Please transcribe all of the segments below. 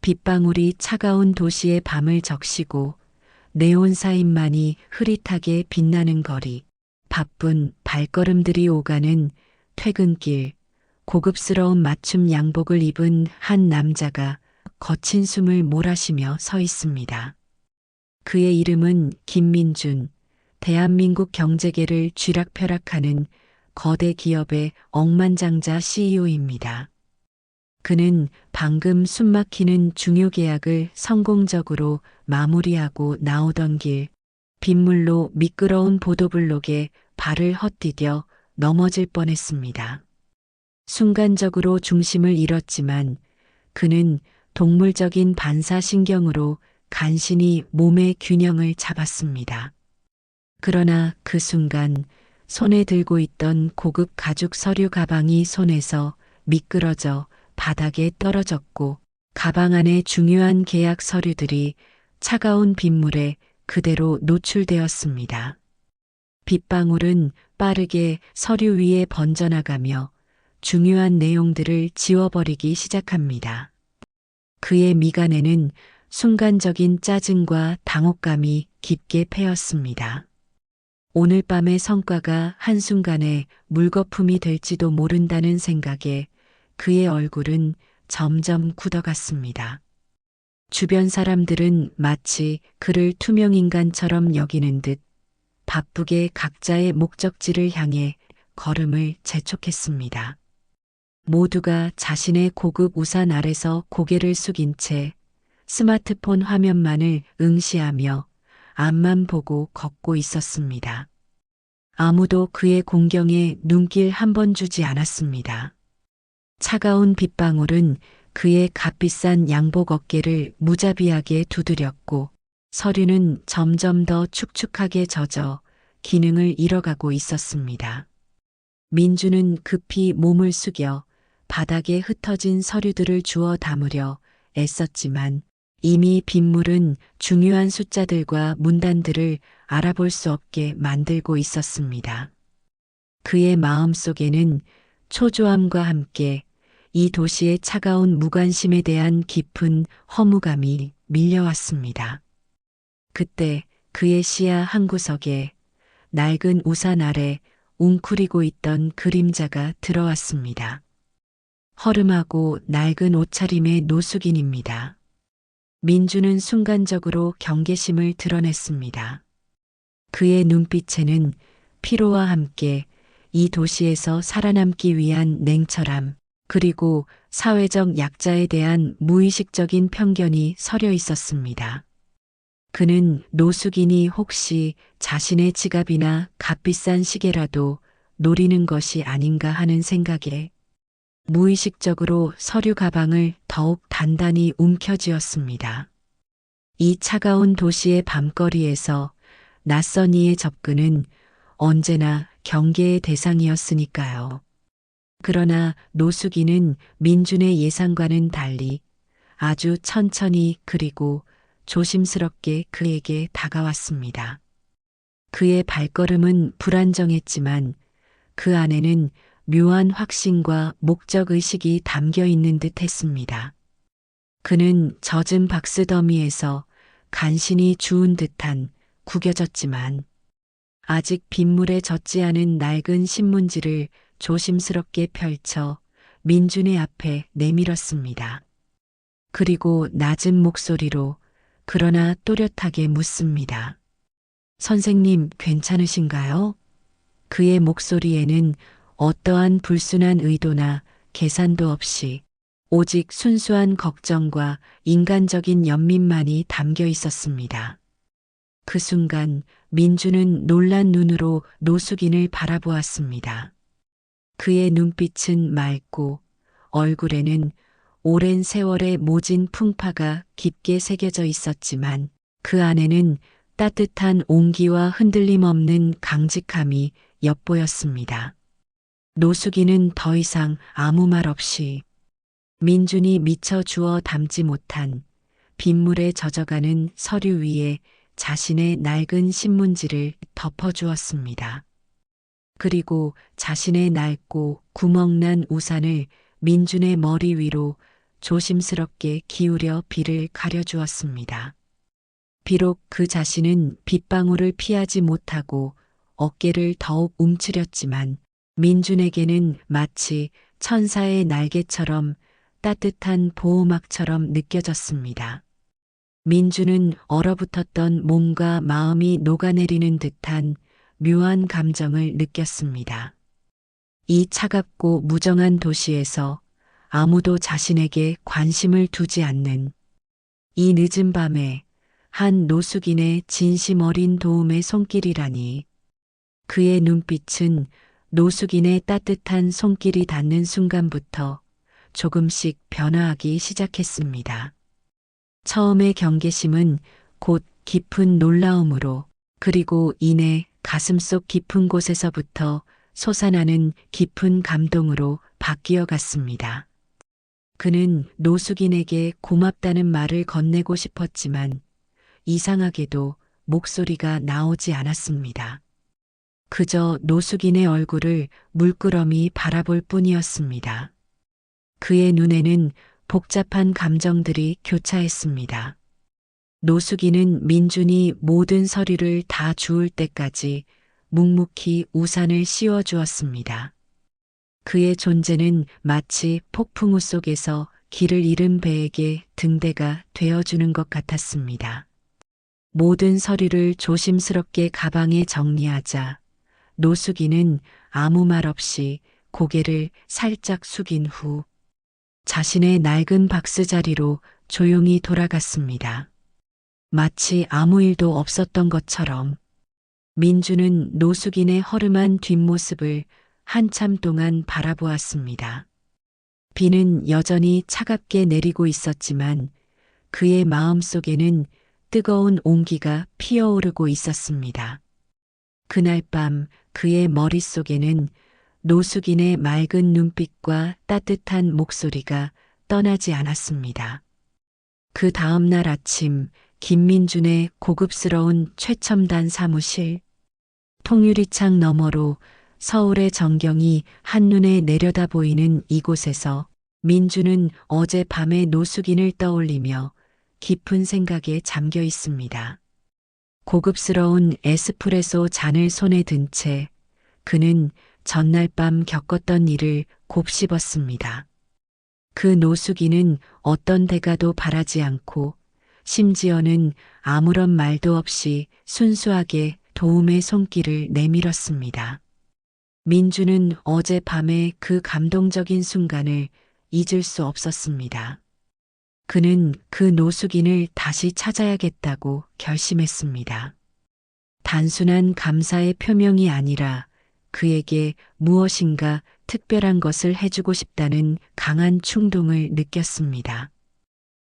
빗방울이 차가운 도시의 밤을 적시고 네온 사인만이 흐릿하게 빛나는 거리, 바쁜 발걸음들이 오가는 퇴근길, 고급스러운 맞춤 양복을 입은 한 남자가 거친 숨을 몰아쉬며 서 있습니다. 그의 이름은 김민준, 대한민국 경제계를 쥐락펴락하는 거대 기업의 억만장자 CEO입니다. 그는 방금 숨막히는 중요 계약을 성공적으로 마무리하고 나오던 길, 빗물로 미끄러운 보도블록에 발을 헛디뎌 넘어질 뻔했습니다. 순간적으로 중심을 잃었지만 그는 동물적인 반사신경으로 간신히 몸의 균형을 잡았습니다. 그러나 그 순간 손에 들고 있던 고급 가죽 서류 가방이 손에서 미끄러져 바닥에 떨어졌고 가방 안에 중요한 계약 서류들이 차가운 빗물에 그대로 노출되었습니다. 빗방울은 빠르게 서류 위에 번져나가며 중요한 내용들을 지워버리기 시작합니다. 그의 미간에는 순간적인 짜증과 당혹감이 깊게 패였습니다. 오늘 밤의 성과가 한순간에 물거품이 될지도 모른다는 생각에 그의 얼굴은 점점 굳어갔습니다. 주변 사람들은 마치 그를 투명인간처럼 여기는 듯 바쁘게 각자의 목적지를 향해 걸음을 재촉했습니다. 모두가 자신의 고급 우산 아래서 고개를 숙인 채 스마트폰 화면만을 응시하며 앞만 보고 걷고 있었습니다. 아무도 그의 공경에 눈길 한 번 주지 않았습니다. 차가운 빗방울은 그의 값비싼 양복 어깨를 무자비하게 두드렸고 서류는 점점 더 축축하게 젖어 기능을 잃어가고 있었습니다. 민주는 급히 몸을 숙여 바닥에 흩어진 서류들을 주워 담으려 애썼지만 이미 빗물은 중요한 숫자들과 문단들을 알아볼 수 없게 만들고 있었습니다. 그의 마음속에는 초조함과 함께 이 도시의 차가운 무관심에 대한 깊은 허무감이 밀려왔습니다. 그때 그의 시야 한 구석에 낡은 우산 아래 웅크리고 있던 그림자가 들어왔습니다. 허름하고 낡은 옷차림의 노숙인입니다. 민주는 순간적으로 경계심을 드러냈습니다. 그의 눈빛에는 피로와 함께 이 도시에서 살아남기 위한 냉철함, 그리고 사회적 약자에 대한 무의식적인 편견이 서려 있었습니다. 그는 노숙인이 혹시 자신의 지갑이나 값비싼 시계라도 노리는 것이 아닌가 하는 생각에 무의식적으로 서류 가방을 더욱 단단히 움켜쥐었습니다. 이 차가운 도시의 밤거리에서 낯선 이의 접근은 언제나 경계의 대상이었으니까요. 그러나 노숙인은 민준의 예상과는 달리 아주 천천히 그리고 조심스럽게 그에게 다가왔습니다. 그의 발걸음은 불안정했지만 그 안에는 묘한 확신과 목적의식이 담겨 있는 듯 했습니다. 그는 젖은 박스 더미에서 간신히 주운 듯한 구겨졌지만 아직 빗물에 젖지 않은 낡은 신문지를 조심스럽게 펼쳐 민준의 앞에 내밀었습니다. 그리고 낮은 목소리로 그러나 또렷하게 묻습니다. 선생님, 괜찮으신가요? 그의 목소리에는 어떠한 불순한 의도나 계산도 없이 오직 순수한 걱정과 인간적인 연민만이 담겨 있었습니다. 그 순간 민주는 놀란 눈으로 노숙인을 바라보았습니다. 그의 눈빛은 맑고 얼굴에는 오랜 세월의 모진 풍파가 깊게 새겨져 있었지만 그 안에는 따뜻한 온기와 흔들림 없는 강직함이 엿보였습니다. 노숙인은 더 이상 아무 말 없이 민준이 미처 주워 담지 못한 빗물에 젖어가는 서류 위에 자신의 낡은 신문지를 덮어주었습니다. 그리고 자신의 낡고 구멍난 우산을 민준의 머리 위로 조심스럽게 기울여 비를 가려주었습니다. 비록 그 자신은 빗방울을 피하지 못하고 어깨를 더욱 움츠렸지만 민준에게는 마치 천사의 날개처럼 따뜻한 보호막처럼 느껴졌습니다. 민준은 얼어붙었던 몸과 마음이 녹아내리는 듯한 묘한 감정을 느꼈습니다. 이 차갑고 무정한 도시에서 아무도 자신에게 관심을 두지 않는 이 늦은 밤에 한 노숙인의 진심 어린 도움의 손길이라니. 그의 눈빛은 노숙인의 따뜻한 손길이 닿는 순간부터 조금씩 변화하기 시작했습니다. 처음의 경계심은 곧 깊은 놀라움으로, 그리고 이내 가슴속 깊은 곳에서부터 솟아나는 깊은 감동으로 바뀌어 갔습니다. 그는 노숙인에게 고맙다는 말을 건네고 싶었지만 이상하게도 목소리가 나오지 않았습니다. 그저 노숙인의 얼굴을 물끄러미 바라볼 뿐이었습니다. 그의 눈에는 복잡한 감정들이 교차했습니다. 노숙인은 민준이 모든 서류를 다 주울 때까지 묵묵히 우산을 씌워주었습니다. 그의 존재는 마치 폭풍우 속에서 길을 잃은 배에게 등대가 되어주는 것 같았습니다. 모든 서류를 조심스럽게 가방에 정리하자 노숙인은 아무 말 없이 고개를 살짝 숙인 후 자신의 낡은 박스 자리로 조용히 돌아갔습니다. 마치 아무 일도 없었던 것처럼. 민주는 노숙인의 허름한 뒷모습을 한참 동안 바라보았습니다. 비는 여전히 차갑게 내리고 있었지만 그의 마음속에는 뜨거운 온기가 피어오르고 있었습니다. 그날 밤 그의 머릿속에는 노숙인의 맑은 눈빛과 따뜻한 목소리가 떠나지 않았습니다. 그 다음 날 아침 김민준의 고급스러운 최첨단 사무실, 통유리창 너머로 서울의 전경이 한눈에 내려다 보이는 이곳에서 민준은 어젯밤의 노숙인을 떠올리며 깊은 생각에 잠겨 있습니다. 고급스러운 에스프레소 잔을 손에 든 채 그는 전날 밤 겪었던 일을 곱씹었습니다. 그 노숙인은 어떤 대가도 바라지 않고 심지어는 아무런 말도 없이 순수하게 도움의 손길을 내밀었습니다. 민주는 어젯밤의 그 감동적인 순간을 잊을 수 없었습니다. 그는 그 노숙인을 다시 찾아야겠다고 결심했습니다. 단순한 감사의 표명이 아니라 그에게 무엇인가 특별한 것을 해주고 싶다는 강한 충동을 느꼈습니다.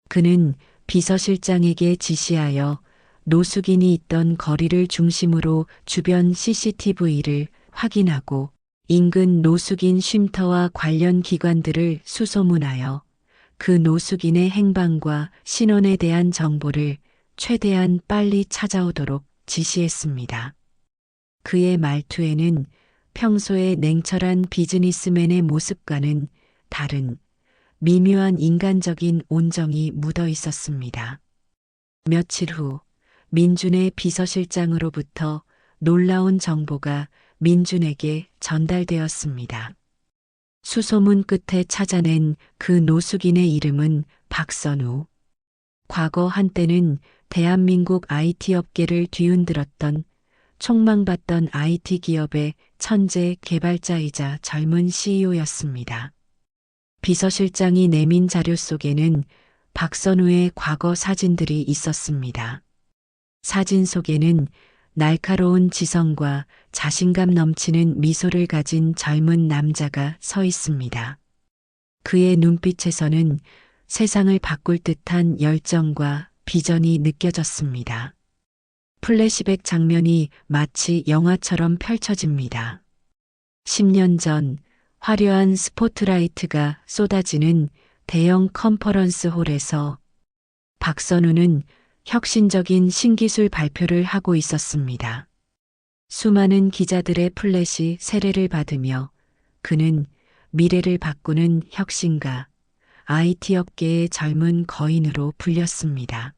그는 비서실장에게 지시하여 노숙인이 있던 거리를 중심으로 주변 CCTV를 확인하고 인근 노숙인 쉼터와 관련 기관들을 수소문하여 그 노숙인의 행방과 신원에 대한 정보를 최대한 빨리 찾아오도록 지시했습니다. 그의 말투에는 평소의 냉철한 비즈니스맨의 모습과는 다른 미묘한 인간적인 온정이 묻어 있었습니다. 며칠 후 민준의 비서실장으로부터 놀라운 정보가 민준에게 전달되었습니다. 수소문 끝에 찾아낸 그 노숙인의 이름은 박선우. 과거 한때는 대한민국 IT 업계를 뒤흔들었던 촉망받던 IT 기업의 천재 개발자이자 젊은 CEO였습니다. 비서실장이 내민 자료 속에는 박선우의 과거 사진들이 있었습니다. 사진 속에는 날카로운 지성과 자신감 넘치는 미소를 가진 젊은 남자가 서 있습니다. 그의 눈빛에서는 세상을 바꿀 듯한 열정과 비전이 느껴졌습니다. 플래시백 장면이 마치 영화처럼 펼쳐집니다. 10년 전 화려한 스포트라이트가 쏟아지는 대형 컨퍼런스 홀에서 박선우는 혁신적인 신기술 발표를 하고 있었습니다. 수많은 기자들의 플래시 세례를 받으며 그는 미래를 바꾸는 혁신가, IT 업계의 젊은 거인으로 불렸습니다.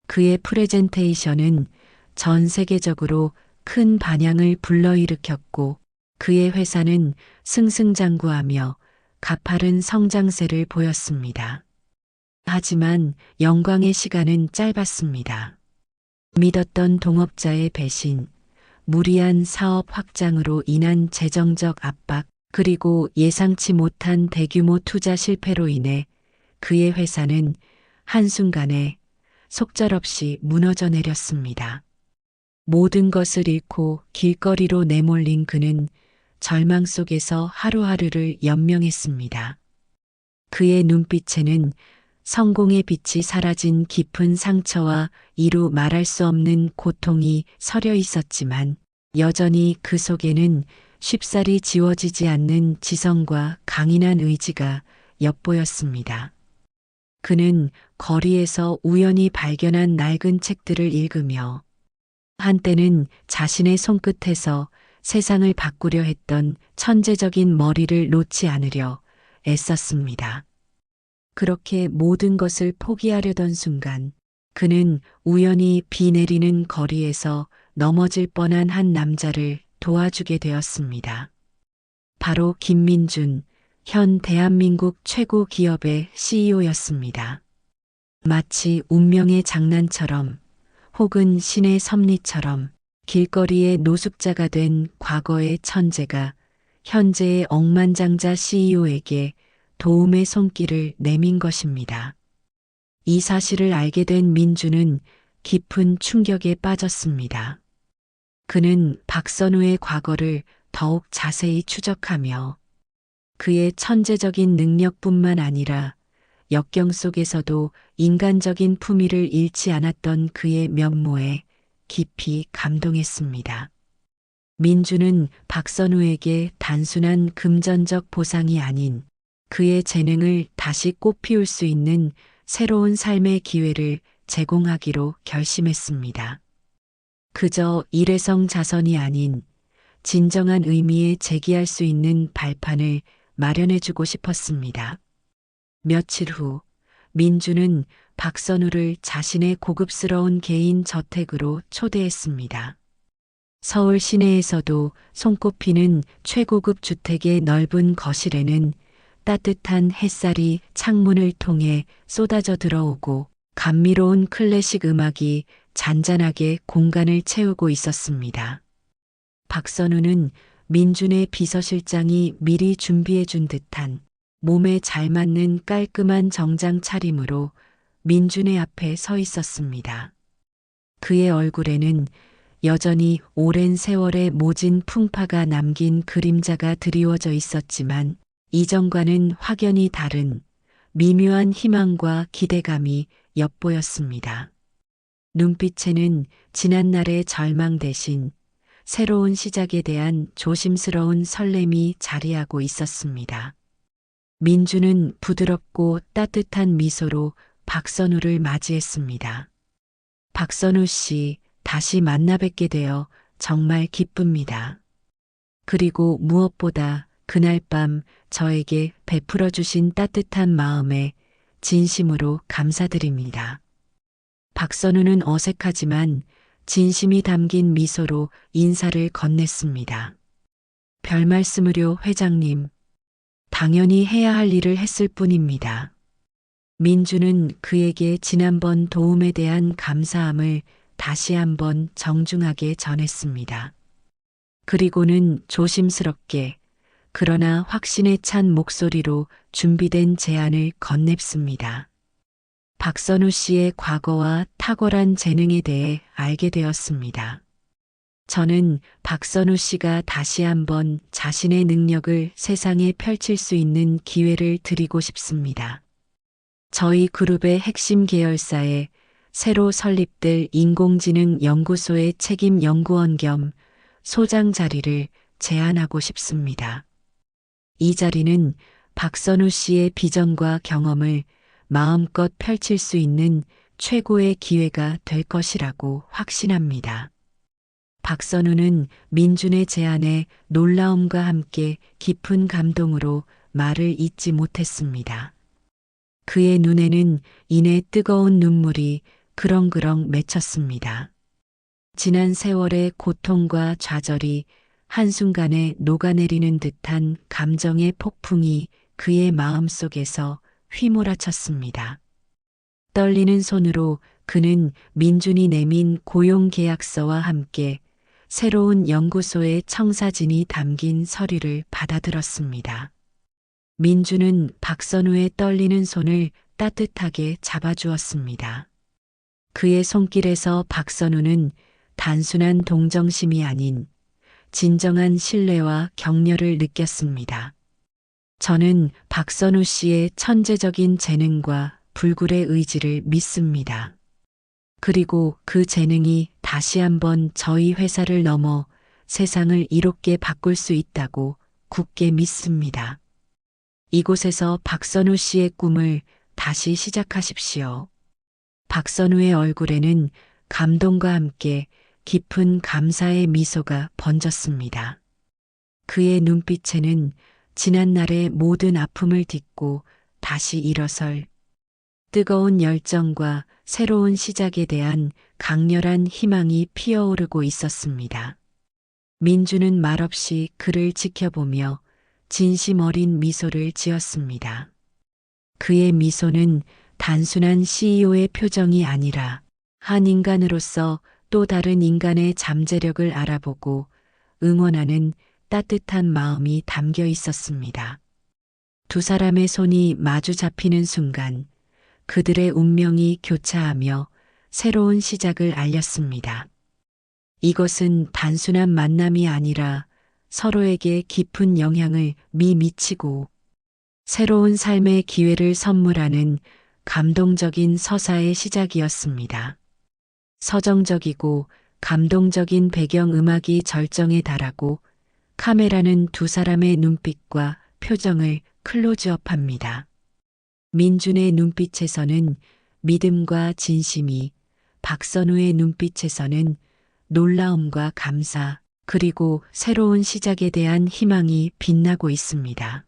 그의 프레젠테이션은 전 세계적으로 큰 반향을 불러일으켰고 그의 회사는 승승장구하며 가파른 성장세를 보였습니다. 하지만 영광의 시간은 짧았습니다. 믿었던 동업자의 배신, 무리한 사업 확장으로 인한 재정적 압박, 그리고 예상치 못한 대규모 투자 실패로 인해 그의 회사는 한순간에 속절없이 무너져 내렸습니다. 모든 것을 잃고 길거리로 내몰린 그는 절망 속에서 하루하루를 연명했습니다. 그의 눈빛에는 성공의 빛이 사라진 깊은 상처와 이루 말할 수 없는 고통이 서려 있었지만 여전히 그 속에는 쉽사리 지워지지 않는 지성과 강인한 의지가 엿보였습니다. 그는 거리에서 우연히 발견한 낡은 책들을 읽으며 한때는 자신의 손끝에서 세상을 바꾸려 했던 천재적인 머리를 놓지 않으려 애썼습니다. 그렇게 모든 것을 포기하려던 순간 그는 우연히 비 내리는 거리에서 넘어질 뻔한 한 남자를 도와주게 되었습니다. 바로 김민준, 현 대한민국 최고 기업의 CEO였습니다. 마치 운명의 장난처럼 혹은 신의 섭리처럼 길거리의 노숙자가 된 과거의 천재가 현재의 억만장자 CEO에게 도움의 손길을 내민 것입니다. 이 사실을 알게 된 민주는 깊은 충격에 빠졌습니다. 그는 박선우의 과거를 더욱 자세히 추적하며 그의 천재적인 능력뿐만 아니라 역경 속에서도 인간적인 품위를 잃지 않았던 그의 면모에 깊이 감동했습니다. 민주는 박선우에게 단순한 금전적 보상이 아닌 그의 재능을 다시 꽃피울 수 있는 새로운 삶의 기회를 제공하기로 결심했습니다. 그저 일회성 자선이 아닌 진정한 의미에 재기할 수 있는 발판을 마련해주고 싶었습니다. 며칠 후 민주는 박선우를 자신의 고급스러운 개인 저택으로 초대했습니다. 서울 시내에서도 손꼽히는 최고급 주택의 넓은 거실에는 따뜻한 햇살이 창문을 통해 쏟아져 들어오고 감미로운 클래식 음악이 잔잔하게 공간을 채우고 있었습니다. 박선우는 민준의 비서실장이 미리 준비해 준 듯한 몸에 잘 맞는 깔끔한 정장 차림으로 민준의 앞에 서 있었습니다. 그의 얼굴에는 여전히 오랜 세월의 모진 풍파가 남긴 그림자가 드리워져 있었지만 이전과는 확연히 다른 미묘한 희망과 기대감이 엿보였습니다. 눈빛에는 지난날의 절망 대신 새로운 시작에 대한 조심스러운 설렘이 자리하고 있었습니다. 민주는 부드럽고 따뜻한 미소로 박선우를 맞이했습니다. 박선우 씨, 다시 만나 뵙게 되어 정말 기쁩니다. 그리고 무엇보다 그날 밤 저에게 베풀어 주신 따뜻한 마음에 진심으로 감사드립니다. 박선우는 어색하지만 진심이 담긴 미소로 인사를 건넸습니다. 별말씀을요, 회장님. 당연히 해야 할 일을 했을 뿐입니다. 민주는 그에게 지난번 도움에 대한 감사함을 다시 한번 정중하게 전했습니다. 그리고는 조심스럽게 그러나 확신에 찬 목소리로 준비된 제안을 건넸습니다. 박선우 씨의 과거와 탁월한 재능에 대해 알게 되었습니다. 저는 박선우 씨가 다시 한번 자신의 능력을 세상에 펼칠 수 있는 기회를 드리고 싶습니다. 저희 그룹의 핵심 계열사에 새로 설립될 인공지능 연구소의 책임 연구원 겸 소장 자리를 제안하고 싶습니다. 이 자리는 박선우 씨의 비전과 경험을 마음껏 펼칠 수 있는 최고의 기회가 될 것이라고 확신합니다. 박선우는 민준의 제안에 놀라움과 함께 깊은 감동으로 말을 잇지 못했습니다. 그의 눈에는 이내 뜨거운 눈물이 그렁그렁 맺혔습니다. 지난 세월의 고통과 좌절이 한순간에 녹아내리는 듯한 감정의 폭풍이 그의 마음속에서 휘몰아쳤습니다. 떨리는 손으로 그는 민준이 내민 고용계약서와 함께 새로운 연구소의 청사진이 담긴 서류를 받아들었습니다. 민준은 박선우의 떨리는 손을 따뜻하게 잡아주었습니다. 그의 손길에서 박선우는 단순한 동정심이 아닌 진정한 신뢰와 격려를 느꼈습니다. 저는 박선우 씨의 천재적인 재능과 불굴의 의지를 믿습니다. 그리고 그 재능이 다시 한번 저희 회사를 넘어 세상을 이롭게 바꿀 수 있다고 굳게 믿습니다. 이곳에서 박선우 씨의 꿈을 다시 시작하십시오. 박선우의 얼굴에는 감동과 함께 깊은 감사의 미소가 번졌습니다. 그의 눈빛에는 지난날의 모든 아픔을 딛고 다시 일어설 뜨거운 열정과 새로운 시작에 대한 강렬한 희망이 피어오르고 있었습니다. 민주는 말없이 그를 지켜보며 진심 어린 미소를 지었습니다. 그의 미소는 단순한 CEO의 표정이 아니라 한 인간으로서 또 다른 인간의 잠재력을 알아보고 응원하는 따뜻한 마음이 담겨 있었습니다. 두 사람의 손이 마주 잡히는 순간 그들의 운명이 교차하며 새로운 시작을 알렸습니다. 이것은 단순한 만남이 아니라 서로에게 깊은 영향을 미치고 새로운 삶의 기회를 선물하는 감동적인 서사의 시작이었습니다. 서정적이고 감동적인 배경음악이 절정에 달하고 카메라는 두 사람의 눈빛과 표정을 클로즈업합니다. 민준의 눈빛에서는 믿음과 진심이, 박선우의 눈빛에서는 놀라움과 감사, 그리고 새로운 시작에 대한 희망이 빛나고 있습니다.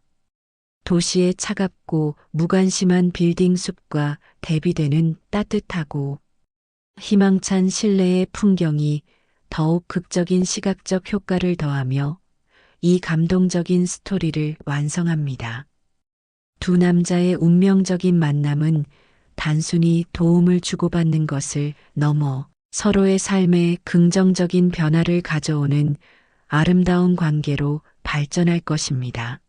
도시의 차갑고 무관심한 빌딩 숲과 대비되는 따뜻하고 희망찬 실내의 풍경이 더욱 극적인 시각적 효과를 더하며 이 감동적인 스토리를 완성합니다. 두 남자의 운명적인 만남은 단순히 도움을 주고받는 것을 넘어 서로의 삶에 긍정적인 변화를 가져오는 아름다운 관계로 발전할 것입니다.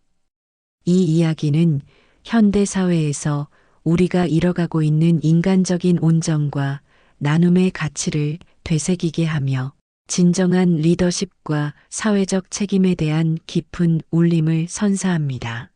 이 이야기는 현대 사회에서 우리가 잃어가고 있는 인간적인 온정과 나눔의 가치를 되새기게 하며 진정한 리더십과 사회적 책임에 대한 깊은 울림을 선사합니다.